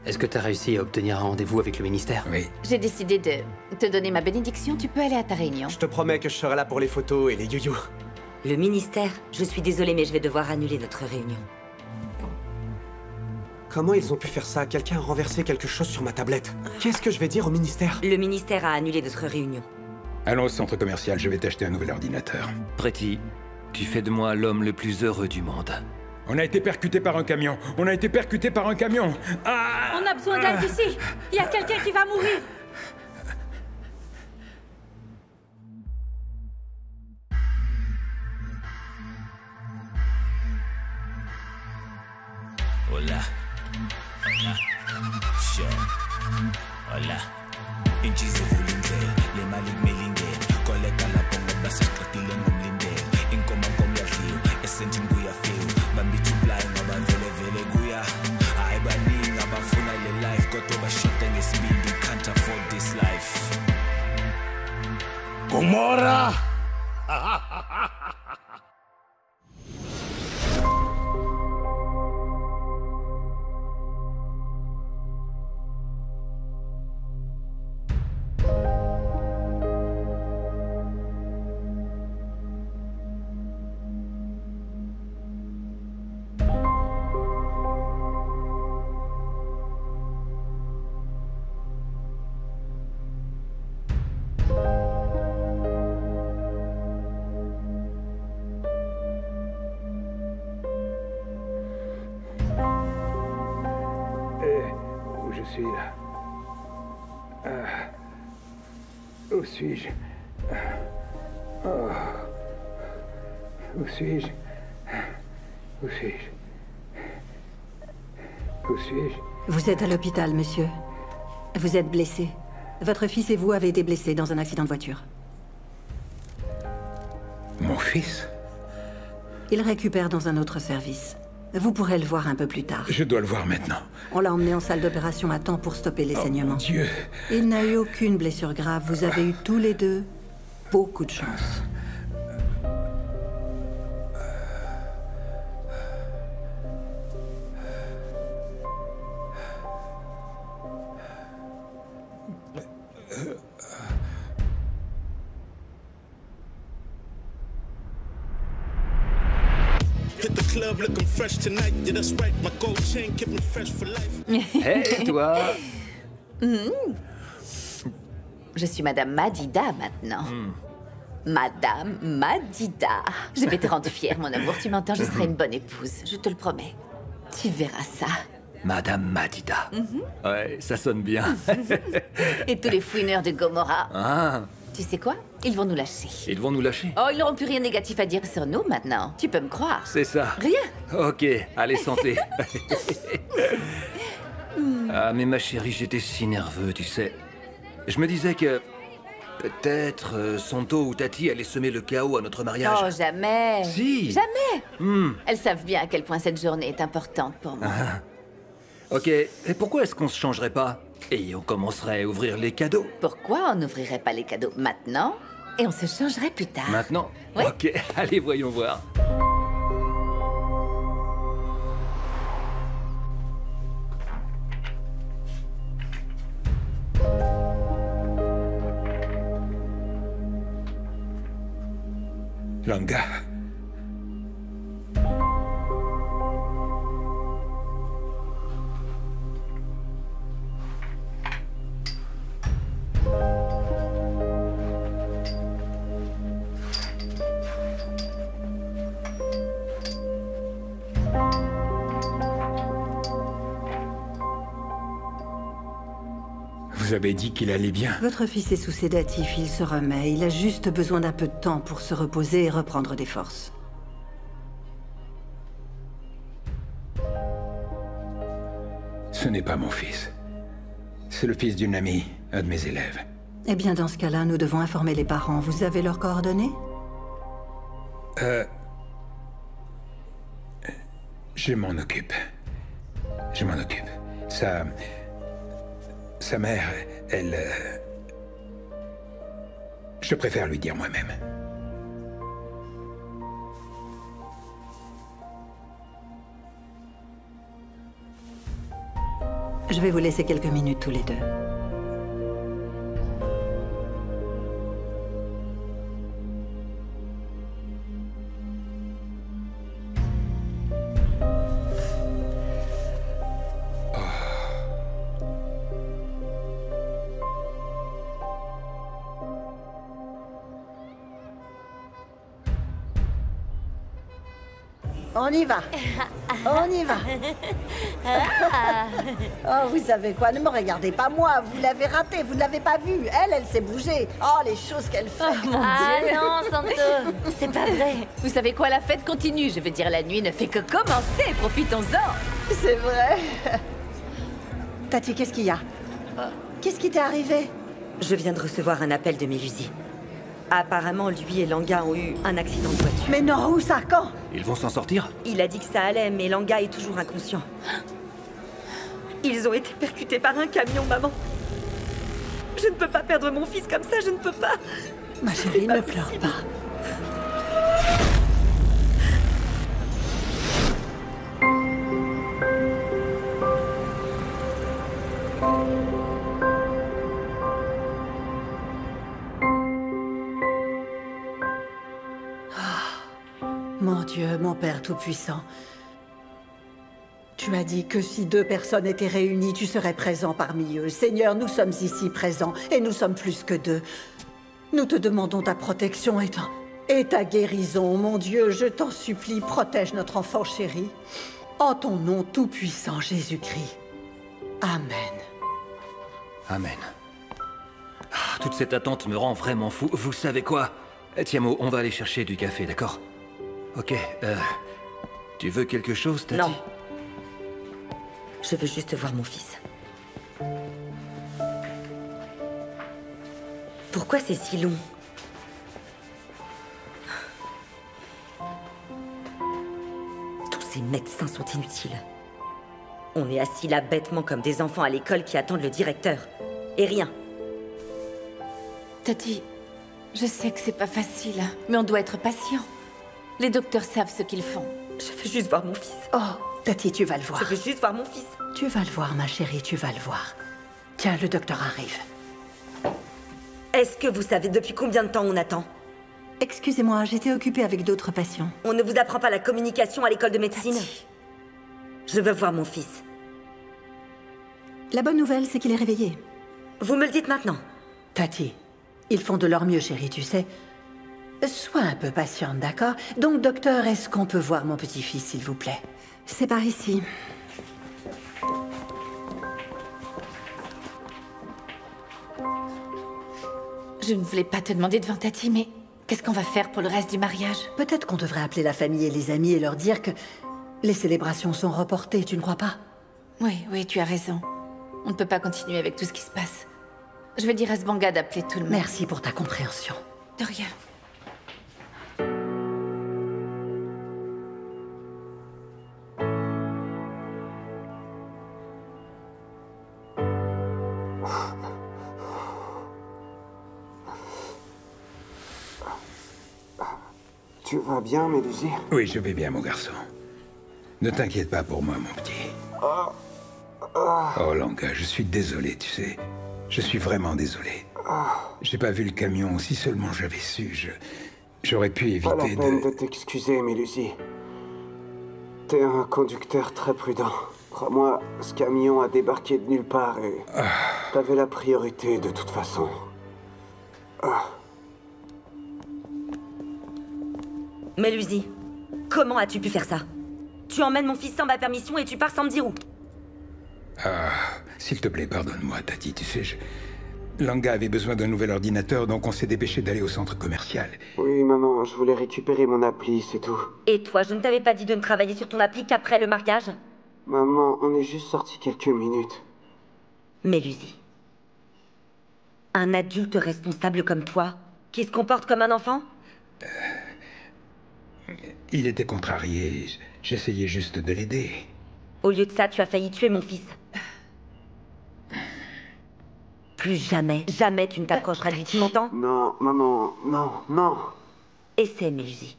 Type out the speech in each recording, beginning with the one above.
Est-ce que t'as réussi à obtenir un rendez-vous avec le ministère? Oui. J'ai décidé de te donner ma bénédiction, tu peux aller à ta réunion. Je te promets que je serai là pour les photos et les youyou. Le ministère, je suis désolée mais je vais devoir annuler notre réunion. Comment ils ont pu faire ça? Quelqu'un a renversé quelque chose sur ma tablette. Qu'est-ce que je vais dire au ministère? Le ministère a annulé notre réunion. Allons au centre commercial, je vais t'acheter un nouvel ordinateur. Pretty, tu fais de moi l'homme le plus heureux du monde. On a été percuté par un camion. On a été percuté par un camion. Ah! On a besoin d'aide ici. Il y a quelqu'un qui va mourir. Hola. Hola. Sure. Hola. Inchize vulindlela, le mali kumele koleka lapho ngoba siqedile ngomlindelo. Inkoma nkomo yadliwa, esentini kuyafika. Bambithi blind ngoba vele kuya. Hayi baningi abafuna le life kodwa bashoda ngesibindi, can't afford this life. Gomorra! Où je suis là? Où suis-je? Où suis-je? Où suis-je? Où suis-je? Vous êtes à l'hôpital, monsieur. Vous êtes blessé. Votre fils et vous avez été blessés dans un accident de voiture. Mon fils? Il récupère dans un autre service. Vous pourrez le voir un peu plus tard. Je dois le voir maintenant. On l'a emmené en salle d'opération à temps pour stopper les saignements. Mon Dieu! Il n'a eu aucune blessure grave. Vous avez eu tous les deux beaucoup de chance. Hit the club looking fresh tonight. Yeah, that's right. My gold chain kept me fresh for life. Hé, toi! Je suis Madame Madida maintenant. Madame Madida. Je vais te rendre fière, mon amour. Tu m'entends, je serai une bonne épouse. Je te le promets. Tu verras ça. Madame Madida. Ouais, ça sonne bien. Et tous les fouineurs de Gomorrah. Ah, Tu sais quoi? Ils vont nous lâcher. ils vont nous lâcher. Oh, ils n'auront plus rien de négatif à dire sur nous maintenant. Tu peux me croire. C'est ça. Rien. Ok, allez, santé. Ah, mais ma chérie, j'étais si nerveux, tu sais. Je me disais que... peut-être Santo ou Tati allaient semer le chaos à notre mariage. Oh, jamais. Si. Jamais. Elles savent bien à quel point cette journée est importante pour moi. Ok, et pourquoi est-ce qu'on se changerait pas? Et on commencerait à ouvrir les cadeaux. Pourquoi on n'ouvrirait pas les cadeaux maintenant et on se changerait plus tard? Maintenant? Ouais. Ok, allez, voyons voir. Langa. Vous avez dit qu'il allait bien. Votre fils est sous sédatif, il se remet. Il a juste besoin d'un peu de temps pour se reposer et reprendre des forces. Ce n'est pas mon fils. C'est le fils d'une amie, un de mes élèves. Eh bien, dans ce cas-là, nous devons informer les parents. Vous avez leurs coordonnées? Je m'en occupe. Je m'en occupe. Sa mère, elle... Je préfère lui dire moi-même. Je vais vous laisser quelques minutes tous les deux. On y va. On y va. Oh, vous savez quoi? Ne me regardez pas moi. Vous l'avez raté. Vous ne l'avez pas vue. Elle s'est bougée. Oh, les choses qu'elle fait. Oh, mon Dieu. non, Santo. C'est pas vrai. Vous savez quoi, la fête continue. Je veux dire, la nuit ne fait que commencer. Profitons-en. C'est vrai. Tati, qu'est-ce qu'il y a? Qu'est-ce qui t'est arrivé? Je viens de recevoir un appel de Mélusie. Apparemment, lui et Langa ont eu un accident de voiture. Mais non, où ça? Quand? Ils vont s'en sortir? Il a dit que ça allait, mais Langa est toujours inconscient. Ils ont été percutés par un camion, maman. Je ne peux pas perdre mon fils comme ça, je ne peux pas. Ma chérie, ne pleure pas. Mon Dieu, mon Père Tout-Puissant, tu as dit que si 2 personnes étaient réunies, tu serais présent parmi eux. Seigneur, nous sommes ici présents, et nous sommes plus que 2. Nous te demandons ta protection et ta guérison. Mon Dieu, je t'en supplie, protège notre enfant chéri. En ton nom tout-puissant, Jésus-Christ. Amen. Amen. Ah, toute cette attente me rend vraiment fou. Vous savez quoi? Tiamo, on va aller chercher du café, d'accord? Ok, tu veux quelque chose, Tati? Non. Je veux juste voir mon fils. Pourquoi c'est si long? Tous ces médecins sont inutiles. On est assis là bêtement comme des enfants à l'école qui attendent le directeur. Et rien. Tati, je sais que c'est pas facile, mais on doit être patient. Les docteurs savent ce qu'ils font. Je veux juste voir mon fils. Oh, Tati, tu vas le voir. Je veux juste voir mon fils. Tu vas le voir, ma chérie, tu vas le voir. Tiens, le docteur arrive. Est-ce que vous savez depuis combien de temps on attend? Excusez-moi, j'étais occupée avec d'autres patients. On ne vous apprend pas la communication à l'école de médecine? Tati. Je veux voir mon fils. La bonne nouvelle, c'est qu'il est réveillé. Vous me le dites maintenant? Tati, ils font de leur mieux, chérie, tu sais. Sois un peu patiente, d'accord? Donc, docteur, est-ce qu'on peut voir mon petit-fils, s'il vous plaît? C'est par ici. Je ne voulais pas te demander devant Tati, mais qu'est-ce qu'on va faire pour le reste du mariage? Peut-être qu'on devrait appeler la famille et les amis et leur dire que les célébrations sont reportées, tu ne crois pas? Oui, tu as raison. On ne peut pas continuer avec tout ce qui se passe. Je vais dire à Sbanga d'appeler tout le monde. Merci pour ta compréhension. De rien. Tu vas bien, Mélusie? Oui, je vais bien, mon garçon. Ne t'inquiète pas pour moi, mon petit. Oh, Langa, je suis désolé, tu sais. Je suis vraiment désolé. J'ai pas vu le camion. Si seulement j'avais su, j'aurais pu éviter Pas la peine de t'excuser, Mélusie. T'es un conducteur très prudent. Crois-moi, ce camion a débarqué de nulle part et... T'avais la priorité de toute façon. Mélusie, comment as-tu pu faire ça? Tu emmènes mon fils sans ma permission et tu pars sans me dire où? S'il te plaît, pardonne-moi, Tati. Tu sais, Langa avait besoin d'un nouvel ordinateur, donc on s'est dépêché d'aller au centre commercial. Oui, maman, je voulais récupérer mon appli, c'est tout. Et toi, je ne t'avais pas dit de ne travailler sur ton appli qu'après le mariage? Maman, on est juste sortis quelques minutes. Mélusie, un adulte responsable comme toi, qui se comporte comme un enfant? Il était contrarié. J'essayais juste de l'aider. Au lieu de ça, tu as failli tuer mon fils. Plus jamais, jamais tu ne t'approcheras de lui, tu m'entends? Non, maman, non. Essaie, Mélusie.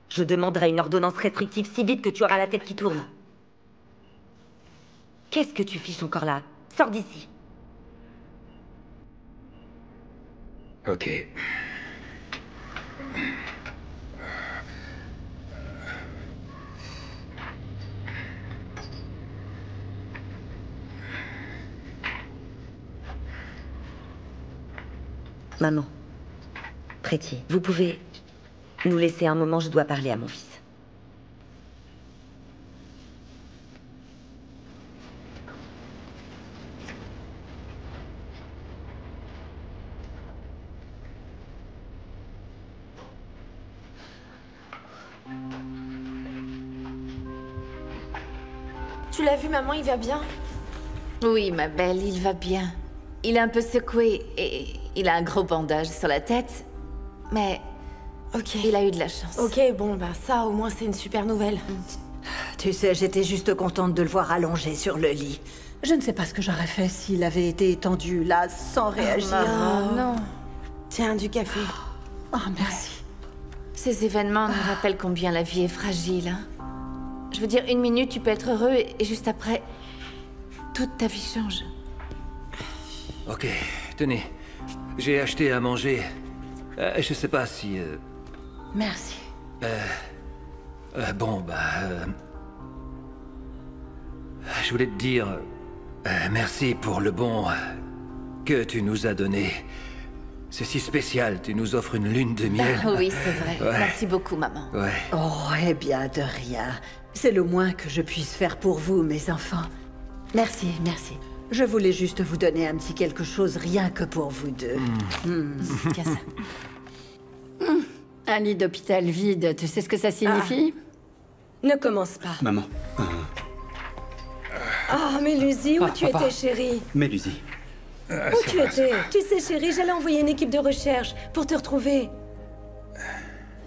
Je demanderai une ordonnance restrictive si vite que tu auras la tête qui tourne. Qu'est-ce que tu fiches encore là? Sors d'ici. Ok. Maman. Pretty, vous pouvez nous laisser un moment, je dois parler à mon fils. Tu l'as vu, maman, il va bien? Oui, ma belle, il va bien. Il est un peu secoué et il a un gros bandage sur la tête. Mais Ok. il a eu de la chance. Ok, bon, bah ça, au moins, c'est une super nouvelle. Tu sais, j'étais juste contente de le voir allongé sur le lit. Je ne sais pas ce que j'aurais fait s'il avait été étendu là, sans réagir. Oh non. Tiens, du café. Oh, merci. Ces événements nous rappellent combien la vie est fragile. Hein. Je veux dire, 1 minute, tu peux être heureux et juste après, toute ta vie change. Ok, tenez. J'ai acheté à manger. Je sais pas si... Merci. Je voulais te dire... merci pour le bon... que tu nous as donné. C'est si spécial, tu nous offres une lune de miel. Oui, c'est vrai. Ouais. Merci beaucoup, maman. Ouais. Oh, eh bien, de rien. C'est le moins que je puisse faire pour vous, mes enfants. Merci, merci. Je voulais juste vous donner un petit quelque chose, rien que pour vous deux. Tiens ça. Un lit d'hôpital vide, tu sais ce que ça signifie? Ne commence pas. Maman. Oh, Mélusie, où tu étais, chérie? Mélusie. Où tu étais? Tu sais, chérie, j'allais envoyer une équipe de recherche pour te retrouver.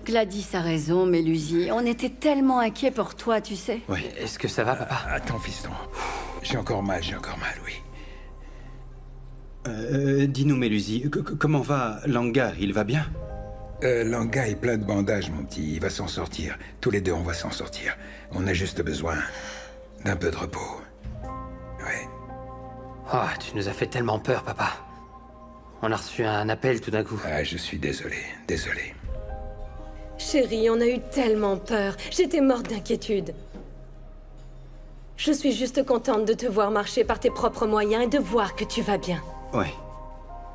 Gladys a raison, Mélusie. On était tellement inquiets pour toi, tu sais. Oui. Est-ce que ça va, papa? Attends, fiston. J'ai encore mal, oui. Dis-nous, Mélusie, comment va Langa? Il va bien? Langa est plein de bandages, mon petit. Il va s'en sortir. Tous les deux, on va s'en sortir. On a juste besoin d'un peu de repos. Ouais. Oh, tu nous as fait tellement peur, papa. On a reçu un appel tout d'un coup. Ah, je suis désolé. Chérie, on a eu tellement peur. J'étais morte d'inquiétude. Je suis juste contente de te voir marcher par tes propres moyens et de voir que tu vas bien. Oui.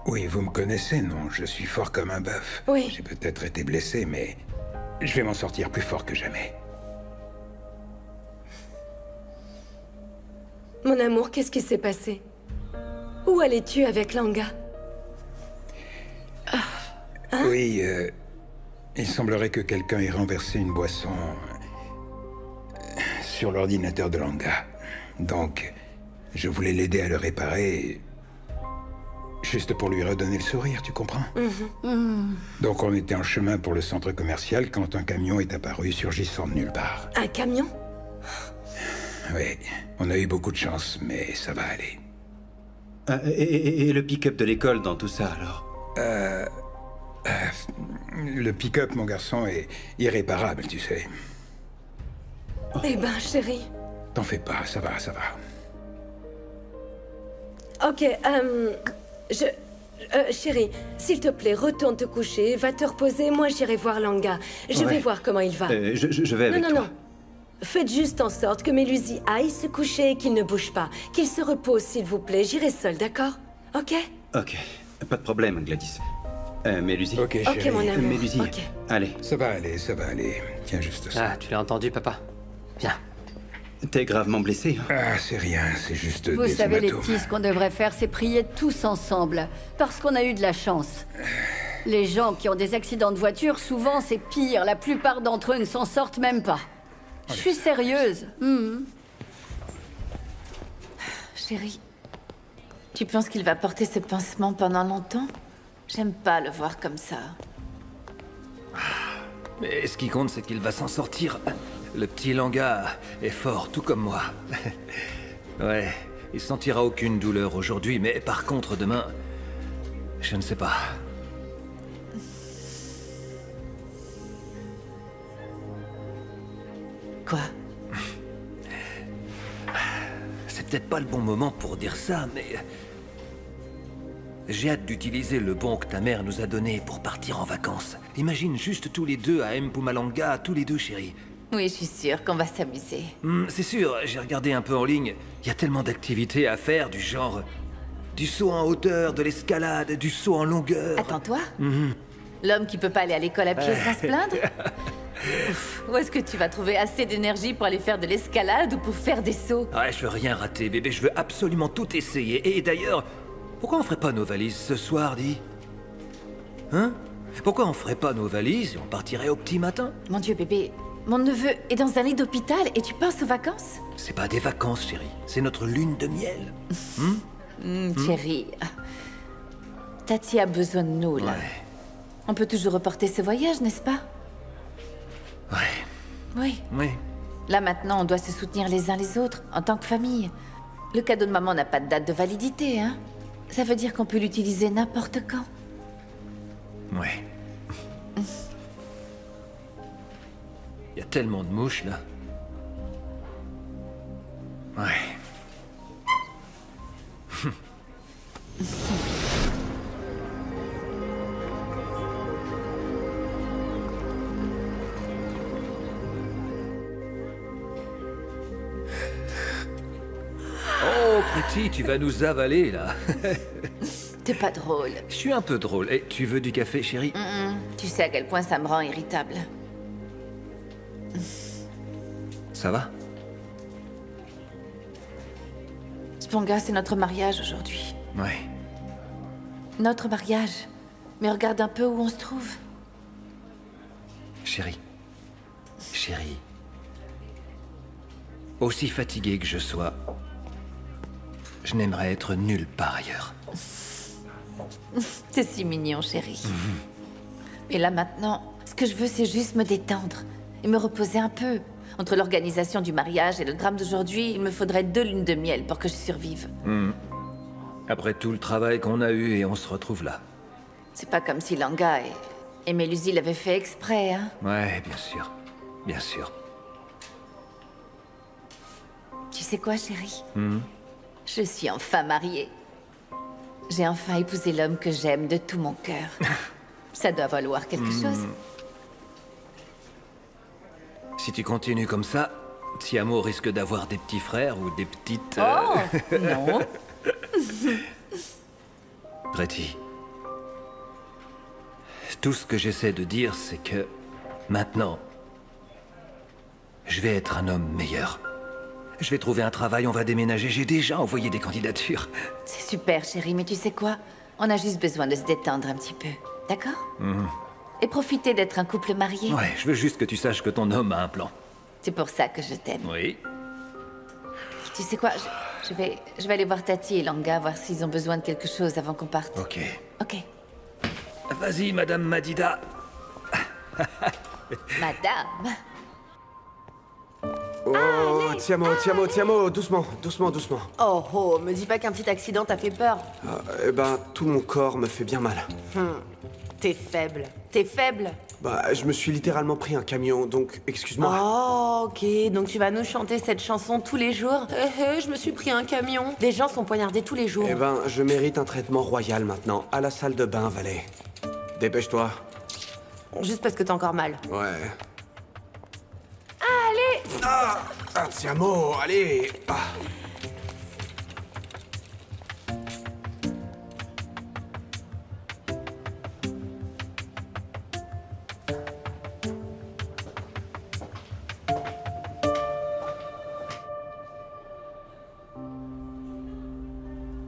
Oui, vous me connaissez, non? Je suis fort comme un bœuf. Oui. J'ai peut-être été blessé, mais je vais m'en sortir plus fort que jamais. Mon amour, qu'est-ce qui s'est passé? Où allais-tu avec Langa? Oui, il semblerait que quelqu'un ait renversé une boisson sur l'ordinateur de Langa. Donc, je voulais l'aider à le réparer, juste pour lui redonner le sourire, tu comprends? Donc, on était en chemin pour le centre commercial quand un camion est apparu surgissant de nulle part. Un camion? Oui, on a eu beaucoup de chance, mais ça va aller. Et le pick-up de l'école dans tout ça, alors? Le pick-up, mon garçon, est irréparable, tu sais. Eh ben, chérie. T'en fais pas, ça va. Ok, chérie, s'il te plaît, retourne te coucher, va te reposer, moi j'irai voir Langa. Je vais voir comment il va. Je vais avec toi. Non. Faites juste en sorte que Mélusie aille se coucher et qu'il ne bouge pas. Qu'il se repose, s'il vous plaît. J'irai seule, d'accord? Ok? Ok, pas de problème, Gladys. Mélusie. Ok, chérie. Ok, mon amour. Mélusie, Ok. allez. Ça va aller. Tiens juste ça. Ah, tu l'as entendu, papa? Viens. T'es gravement blessé, hein? Ah, c'est rien, c'est juste Vous des savez, les hématomes. petits, ce qu'on devrait faire, c'est prier tous ensemble. Parce qu'on a eu de la chance. Les gens qui ont des accidents de voiture, souvent, c'est pire. La plupart d'entre eux ne s'en sortent même pas. Je suis sérieuse. Chérie, tu penses qu'il va porter ce pansement pendant longtemps? J'aime pas le voir comme ça. Mais ce qui compte, c'est qu'il va s'en sortir. Le petit Langa est fort, tout comme moi. Ouais, il sentira aucune douleur aujourd'hui, mais par contre, demain... Je ne sais pas. Quoi? peut-être pas le bon moment pour dire ça, mais... J'ai hâte d'utiliser le bon que ta mère nous a donné pour partir en vacances. Imagine juste tous les deux à Mpumalanga, tous les deux, chérie. Oui, je suis sûre qu'on va s'amuser. C'est sûr, j'ai regardé un peu en ligne. Il y a tellement d'activités à faire, du genre... Du saut en hauteur, de l'escalade, du saut en longueur... Attends-toi. L'homme qui peut pas aller à l'école à pied sans se plaindre. Ouf, où est-ce que tu vas trouver assez d'énergie pour aller faire de l'escalade ou pour faire des sauts? Ouais, je veux rien rater, bébé, je veux absolument tout essayer. Et d'ailleurs, pourquoi on ferait pas nos valises ce soir, dis? Hein? Pourquoi on ferait pas nos valises et on partirait au petit matin? Mon Dieu, bébé, mon neveu est dans un lit d'hôpital et tu penses aux vacances? C'est pas des vacances, chérie. C'est notre lune de miel. Chérie, Tati a besoin de nous, là. Ouais. On peut toujours reporter ce voyage, n'est-ce pas? Ouais. Oui. Oui. Là, maintenant, on doit se soutenir les uns les autres, en tant que famille. Le cadeau de maman n'a pas de date de validité, hein? Ça veut dire qu'on peut l'utiliser n'importe quand. Ouais. Il y a tellement de mouches, là. Ouais. Oh, Pretty, tu vas nous avaler, là. T'es pas drôle. Je suis un peu drôle. Et tu veux du café, chérie? Tu sais à quel point ça me rend irritable. Ça va? Sponga, c'est notre mariage aujourd'hui. Ouais. Notre mariage. Mais regarde un peu où on se trouve. Chérie. Chérie. Aussi fatigué que je sois, je n'aimerais être nulle part ailleurs. C'est si mignon, chérie. Et là, maintenant, ce que je veux, c'est juste me détendre et me reposer un peu. Entre l'organisation du mariage et le drame d'aujourd'hui, il me faudrait 2 lunes de miel pour que je survive. Après tout le travail qu'on a eu et on se retrouve là. C'est pas comme si Langa et Mélusie l'avaient fait exprès, hein? Ouais, bien sûr. Bien sûr. Tu sais quoi, chérie? Je suis enfin mariée. J'ai enfin épousé l'homme que j'aime de tout mon cœur. Ça doit valoir quelque chose. Si tu continues comme ça, Tiamo risque d'avoir des petits frères ou des petites... Oh, non. Pretty. Tout ce que j'essaie de dire, c'est que... Maintenant... Je vais être un homme meilleur. Je vais trouver un travail, on va déménager. J'ai déjà envoyé des candidatures. C'est super, chérie, mais tu sais quoi? On a juste besoin de se détendre un petit peu, d'accord? Et profiter d'être un couple marié. Ouais, je veux juste que tu saches que ton homme a un plan. C'est pour ça que je t'aime. Oui. Tu sais quoi? Je vais aller voir Tati et Langa, voir s'ils ont besoin de quelque chose avant qu'on parte. Ok. Ok. Vas-y, Madame Madida. Madame. Oh, Tiamo, doucement. Oh, me dis pas qu'un petit accident t'a fait peur. Eh ben, tout mon corps me fait bien mal. T'es faible. Bah, je me suis littéralement pris un camion, donc excuse-moi. Oh, ok, donc tu vas nous chanter cette chanson tous les jours? Je me suis pris un camion. Des gens sont poignardés tous les jours. Eh ben, je mérite un traitement royal maintenant, à la salle de bain, Valet. Dépêche-toi. Juste parce que t'as encore mal. Ouais. Allez! Ah, Tiamo, allez.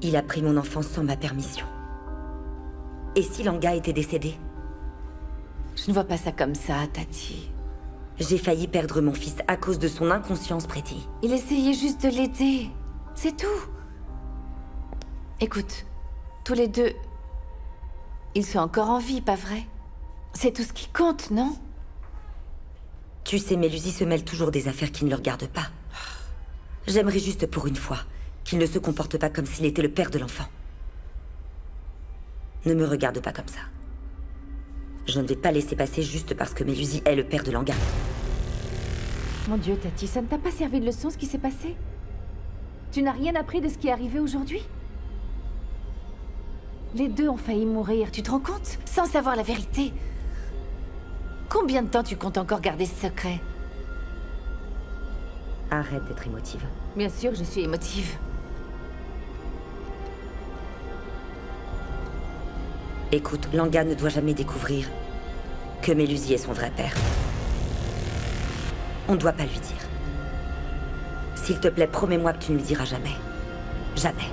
Il a pris mon enfant sans ma permission. Et si Langa était décédé? Je ne vois pas ça comme ça, Tati. J'ai failli perdre mon fils à cause de son inconscience, Pretty. Il essayait juste de l'aider. C'est tout. Écoute, tous les deux, ils sont encore en vie, pas vrai? C'est tout ce qui compte, non? Tu sais, Mélusie se mêle toujours des affaires qui ne le regardent pas. J'aimerais juste pour une fois qu'il ne se comporte pas comme s'il était le père de l'enfant. Ne me regarde pas comme ça. Je ne vais pas laisser passer juste parce que Mélusie est le père de Langa. Mon Dieu, Tati, ça ne t'a pas servi de leçon ce qui s'est passé? Tu n'as rien appris de ce qui est arrivé aujourd'hui? Les deux ont failli mourir, tu te rends compte? Sans savoir la vérité. Combien de temps tu comptes encore garder ce secret? Arrête d'être émotive. Bien sûr, je suis émotive. Écoute, Langa ne doit jamais découvrir que Mélusi est son vrai père. On ne doit pas lui dire. S'il te plaît, promets-moi que tu ne lui diras jamais. Jamais.